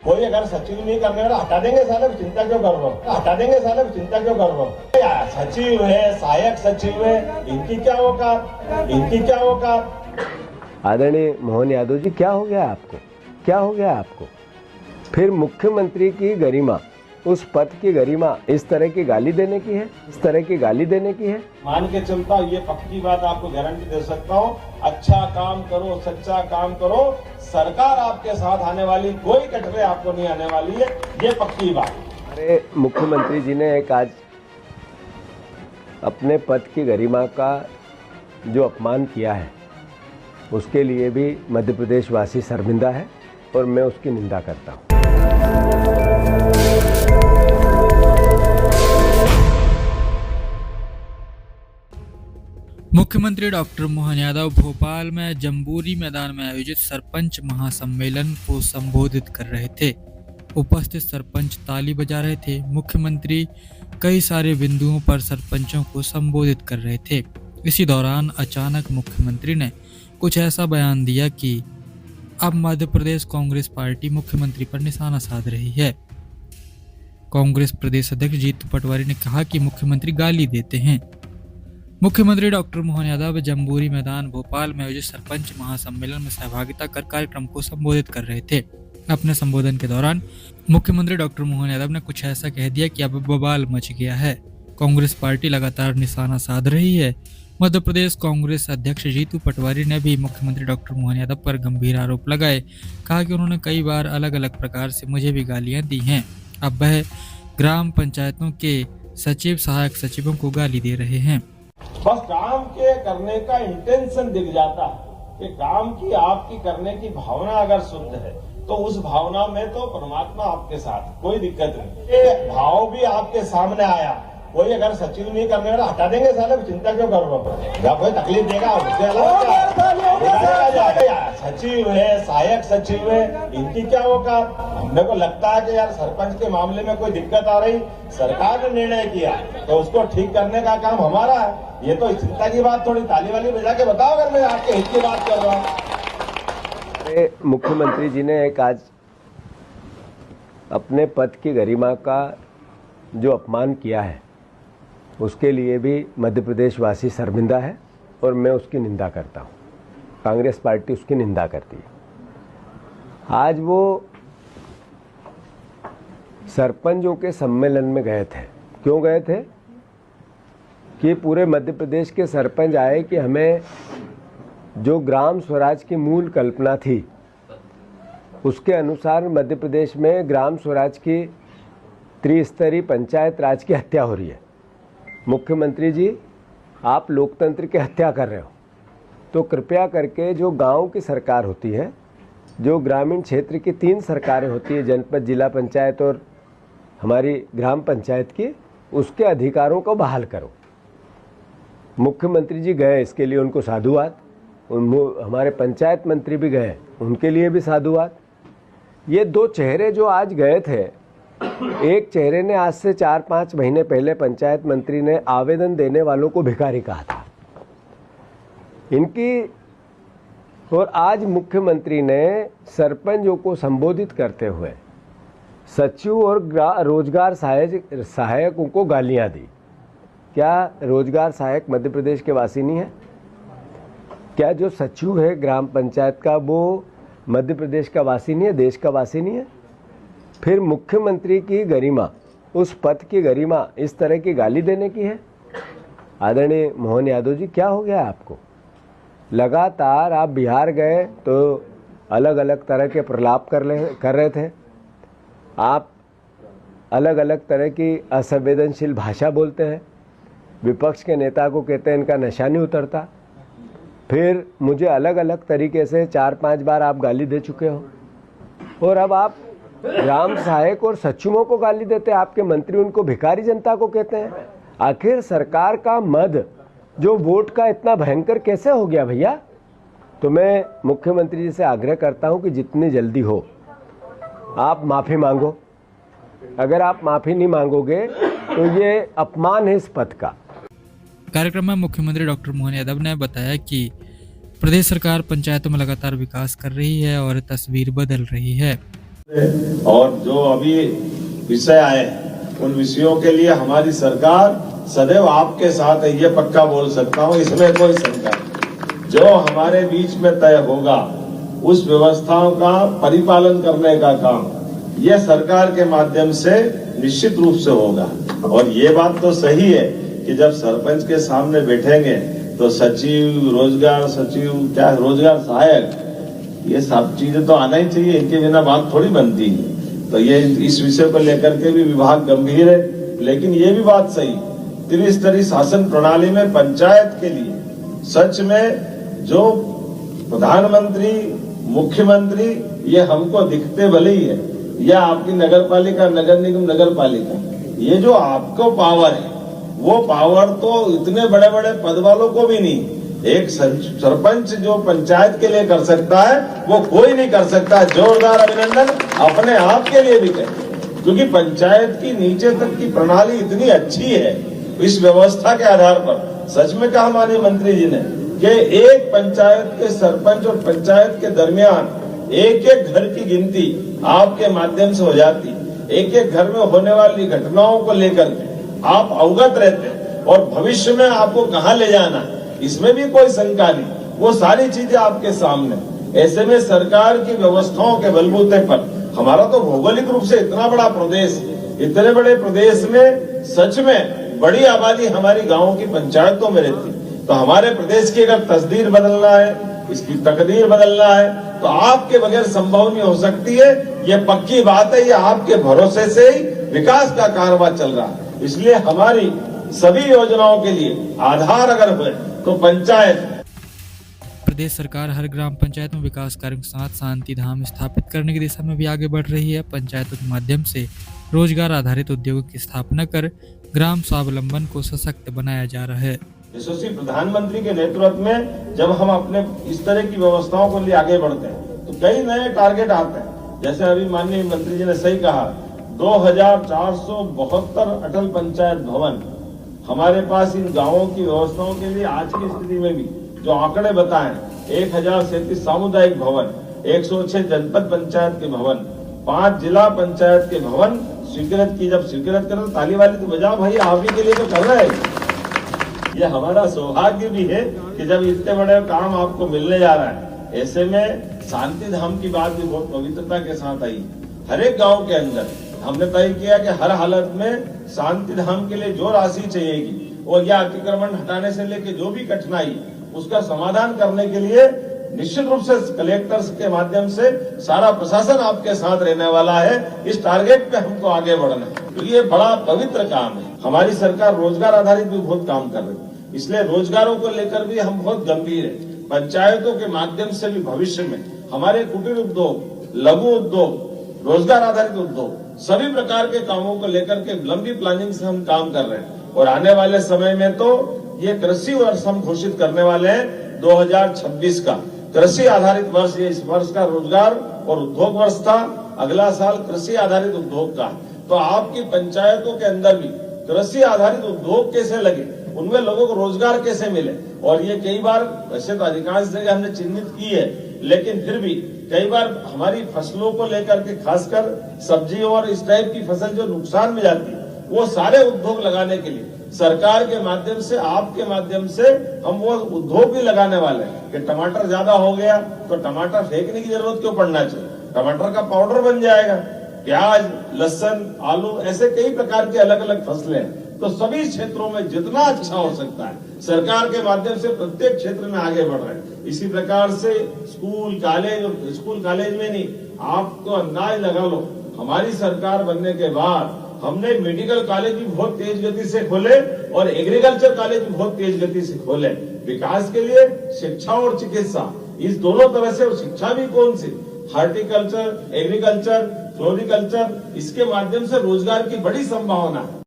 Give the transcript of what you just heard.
कोई अगर सचिव नहीं करने वाला हटा देंगे साले, चिंता क्यों कर रहे हो? हटा देंगे साले, चिंता क्यों कर रहे हो? यार सचिव है, सहायक सचिव है, इनकी क्या औकात, इनकी क्या औकात। आदरणीय मोहन यादव जी, क्या हो गया आपको? क्या हो गया आपको? फिर मुख्यमंत्री की गरिमा, उस पद की गरिमा इस तरह की गाली देने की है, इस तरह की गाली देने की है। मान के चलता हूँ, ये पक्की बात आपको गारंटी दे सकता हूँ, अच्छा काम करो, सच्चा काम करो, सरकार आपके साथ आने वाली, कोई कटरे आपको नहीं आने वाली है, ये पक्की बात। हमारे मुख्यमंत्री जी ने एक आज अपने पद की गरिमा का जो अपमान किया है, उसके लिए भी मध्य प्रदेश वासी शर्मिंदा है और मैं उसकी निंदा करता हूँ। मुख्यमंत्री डॉक्टर मोहन यादव भोपाल में जम्बूरी मैदान में आयोजित सरपंच महासम्मेलन को संबोधित कर रहे थे। उपस्थित सरपंच ताली बजा रहे थे। मुख्यमंत्री कई सारे बिंदुओं पर सरपंचों को संबोधित कर रहे थे। इसी दौरान अचानक मुख्यमंत्री ने कुछ ऐसा बयान दिया कि अब मध्य प्रदेश कांग्रेस पार्टी मुख्यमंत्री पर निशाना साध रही है। कांग्रेस प्रदेश अध्यक्ष जीतू पटवारी ने कहा कि मुख्यमंत्री गाली देते हैं। मुख्यमंत्री डॉक्टर मोहन यादव जम्बूरी मैदान भोपाल में आयोजित सरपंच महासम्मेलन में सहभागिता कर कार्यक्रम को संबोधित कर रहे थे। अपने संबोधन के दौरान मुख्यमंत्री डॉक्टर मोहन यादव ने कुछ ऐसा कह दिया कि अब बवाल मच गया है। कांग्रेस पार्टी लगातार निशाना साध रही है। मध्य प्रदेश कांग्रेस अध्यक्ष जीतू पटवारी ने भी मुख्यमंत्री डॉक्टर मोहन यादव पर गंभीर आरोप लगाए। कहा कि उन्होंने कई बार अलग अलग प्रकार से मुझे भी गालियां दी हैं। अब वह ग्राम पंचायतों के सचिव, सहायक सचिवों को गाली दे रहे हैं। बस काम के करने का इंटेंशन दिख जाता है कि काम की आपकी करने की भावना अगर शुद्ध है तो उस भावना में तो परमात्मा आपके साथ, कोई दिक्कत नहीं। ये भाव भी आपके सामने आया, कोई अगर सचिव नहीं करने वाला हटा देंगे साले, चिंता क्यों कर रहे हो? जब कोई तकलीफ देगा उससे अलग क्या? सचिव है, सहायक सचिव है, इनकी क्या औकात। हमने को लगता है कि यार सरपंच के मामले में कोई दिक्कत आ रही, सरकार ने निर्णय किया तो उसको ठीक करने का काम हमारा है। ये तो चिंता की बात, थोड़ी ताली वाली बजा के बताओ अगर मैं आपके हित की बात कर रहा हूँ। मुख्यमंत्री जी ने एक आज अपने पद की गरिमा का जो अपमान किया है, उसके लिए भी मध्य प्रदेश वासी शर्मिंदा है और मैं उसकी निंदा करता हूँ। कांग्रेस पार्टी उसकी निंदा करती है। आज वो सरपंचों के सम्मेलन में गए थे। क्यों गए थे? कि पूरे मध्य प्रदेश के सरपंच आए कि हमें जो ग्राम स्वराज की मूल कल्पना थी, उसके अनुसार मध्य प्रदेश में ग्राम स्वराज की त्रिस्तरीय पंचायत राज की हत्या हो रही है। मुख्यमंत्री जी, आप लोकतंत्र की हत्या कर रहे हो, तो कृपया करके जो गांव की सरकार होती है, जो ग्रामीण क्षेत्र की 3 सरकारें होती है, जनपद, जिला पंचायत और हमारी ग्राम पंचायत की, उसके अधिकारों को बहाल करो। मुख्यमंत्री जी गए, इसके लिए उनको साधुवाद। हमारे पंचायत मंत्री भी गए, उनके लिए भी साधुवाद। ये 2 चेहरे जो आज गए थे, एक चेहरे ने आज से 4-5 महीने पहले पंचायत मंत्री ने आवेदन देने वालों को भिखारी कहा था इनकी, और आज मुख्यमंत्री ने सरपंचों को संबोधित करते हुए सचिव और रोजगार सहायकों को गालियां दी। क्या रोजगार सहायक मध्य प्रदेश के वासी नहीं है? क्या जो सचिव है ग्राम पंचायत का, वो मध्य प्रदेश का वासी नहीं है, देश का वासी नहीं है? फिर मुख्यमंत्री की गरिमा, उस पद की गरिमा इस तरह की गाली देने की है। आदरणीय मोहन यादव जी, क्या हो गया आपको? लगातार आप बिहार गए तो अलग अलग तरह के प्रलाप कर रहे थे। आप अलग अलग तरह की असंवेदनशील भाषा बोलते हैं। विपक्ष के नेता को कहते हैं इनका नशा नहीं उतरता। फिर मुझे अलग अलग तरीके से 4-5 बार आप गाली दे चुके हो, और अब आप ग्राम सहायक और सचिवों को गाली देते हैं। आपके मंत्री उनको भिखारी जनता को कहते हैं। आखिर सरकार का मद जो वोट का इतना भयंकर कैसे हो गया भैया? तो मैं मुख्यमंत्री जी से आग्रह करता हूं कि जितनी जल्दी हो आप माफ़ी मांगो। अगर आप माफ़ी नहीं मांगोगे तो ये अपमान है इस पद का। कार्यक्रम में मुख्यमंत्री डॉक्टर मोहन यादव ने बताया कि प्रदेश सरकार पंचायतों में लगातार विकास कर रही है और तस्वीर बदल रही है। और जो अभी विषय आए हैं उन विषयों के लिए हमारी सरकार सदैव आपके साथ है, ये पक्का बोल सकता हूं, इसमें कोई शंका नहीं। जो हमारे बीच में तय होगा उस व्यवस्थाओं का परिपालन करने का काम ये सरकार के माध्यम से निश्चित रूप से होगा। और ये बात तो सही है कि जब सरपंच के सामने बैठेंगे तो सचिव, रोजगार सचिव, क्या रोजगार सहायक, ये सब चीजें तो आना ही चाहिए, इनके बिना बात थोड़ी बनती है। तो ये इस विषय को लेकर के भी विभाग गंभीर है। लेकिन ये भी बात सही, त्रिस्तरीय शासन प्रणाली में पंचायत के लिए सच में जो प्रधानमंत्री, मुख्यमंत्री ये हमको दिखते भले ही है, या आपकी नगर पालिका, नगर निगम, नगर पालिका, ये जो आपको पावर है वो पावर तो इतने बड़े बड़े पद वालों को भी नहीं। एक सरपंच जो पंचायत के लिए कर सकता है वो कोई नहीं कर सकता। जोरदार अभिनंदन अपने आप के लिए भी करें, क्योंकि पंचायत की नीचे तक की प्रणाली इतनी अच्छी है। इस व्यवस्था के आधार पर सच में कहा माननीय मंत्री जी ने कि एक पंचायत के सरपंच और पंचायत के दरमियान एक एक घर की गिनती आपके माध्यम से हो जाती। एक एक घर में होने वाली घटनाओं को लेकर के आप अवगत रहते हैं और भविष्य में आपको कहां ले जाना इसमें भी कोई शंका नहीं, वो सारी चीजें आपके सामने। ऐसे में सरकार की व्यवस्थाओं के बलबूते पर हमारा तो भौगोलिक रूप से इतना बड़ा प्रदेश, इतने बड़े प्रदेश में सच में बड़ी आबादी हमारी गांवों की पंचायतों में रहती। तो हमारे प्रदेश की अगर तस्दीर बदलना है, इसकी तकदीर बदलना है तो आपके बगैर संभव नहीं हो सकती है। ये पक्की बात है, ये आपके भरोसे से ही विकास का कारवां चल रहा है। इसलिए हमारी सभी योजनाओं के लिए आधार अगर हुए तो पंचायत। प्रदेश सरकार हर ग्राम पंचायत में विकास कार्यों के साथ शांति धाम स्थापित करने की दिशा में भी आगे बढ़ रही है। पंचायतों के माध्यम से रोजगार आधारित उद्योगों की स्थापना कर ग्राम स्वावलंबन को सशक्त बनाया जा रहा है। यशस्वी प्रधानमंत्री के नेतृत्व में जब हम अपने इस तरह की व्यवस्थाओं को लिए आगे बढ़ते हैं तो कई नए टारगेट आते हैं। जैसे अभी माननीय मंत्री जी ने सही कहा, 2472 अटल पंचायत भवन हमारे पास इन गांवों की व्यवस्थाओं के लिए आज की स्थिति में भी जो आंकड़े बताएं, 1037 सामुदायिक भवन, 106 जनपद पंचायत के भवन, 5 जिला पंचायत के भवन स्वीकृत की। जब स्वीकृत करें तो ताली वाली तो बजाओ भाई, आप ही के लिए तो कर रहे हैं। ये हमारा सौभाग्य भी है कि जब इतने बड़े काम आपको मिलने जा रहा है। ऐसे में शांति धाम की बात भी बहुत पवित्रता के साथ आई। हर एक गांव के अंदर हमने तय किया कि हर हालत में शांति धाम के लिए जो राशि चाहिएगी और या अतिक्रमण हटाने से लेके जो भी कठिनाई उसका समाधान करने के लिए निश्चित रूप से कलेक्टर्स के माध्यम से सारा प्रशासन आपके साथ रहने वाला है। इस टारगेट पे हमको आगे बढ़ना है, तो ये बड़ा पवित्र काम है। हमारी सरकार रोजगार आधारित भी बहुत काम कर रही है, इसलिए रोजगारों को लेकर भी हम बहुत गंभीर है। पंचायतों के माध्यम से भी भविष्य में हमारे कुटीर उद्योग, लघु उद्योग, रोजगार आधारित उद्योग, सभी प्रकार के कामों को लेकर के लंबी प्लानिंग से हम काम कर रहे हैं। और आने वाले समय में तो ये कृषि वर्ष हम घोषित करने वाले हैं 2026 का कृषि आधारित वर्ष। ये इस वर्ष का रोजगार और उद्योग वर्ष था, अगला साल कृषि आधारित उद्योग का। तो आपकी पंचायतों के अंदर भी कृषि आधारित उद्योग कैसे लगे, उनमें लोगों को रोजगार कैसे मिले। और ये कई बार, वैसे तो अधिकांश जगह हमने चिन्हित की है, लेकिन फिर भी कई बार हमारी फसलों को लेकर के, खासकर सब्जी और इस टाइप की फसल जो नुकसान में जाती है, वो सारे उद्योग लगाने के लिए सरकार के माध्यम से, आपके माध्यम से हम वो उद्योग भी लगाने वाले हैं कि टमाटर ज्यादा हो गया तो टमाटर फेंकने की जरूरत क्यों पड़ना चाहिए, टमाटर का पाउडर बन जाएगा। प्याज, लहसुन, आलू, ऐसे कई प्रकार के अलग अलग फसलें हैं। तो सभी क्षेत्रों में जितना अच्छा हो सकता है सरकार के माध्यम से प्रत्येक क्षेत्र में आगे बढ़ रहे हैं। इसी प्रकार से स्कूल कॉलेज में नहीं, आपको अंदाज लगा लो, हमारी सरकार बनने के बाद हमने मेडिकल कॉलेज भी बहुत तेज गति से खोले और एग्रीकल्चर कॉलेज भी बहुत तेज गति से खोले। विकास के लिए शिक्षा और चिकित्सा, इस दोनों तरह से। और शिक्षा भी कौन सी, हार्टिकल्चर, एग्रीकल्चर, फ्लोरिकल्चर, इसके माध्यम से रोजगार की बड़ी संभावना है।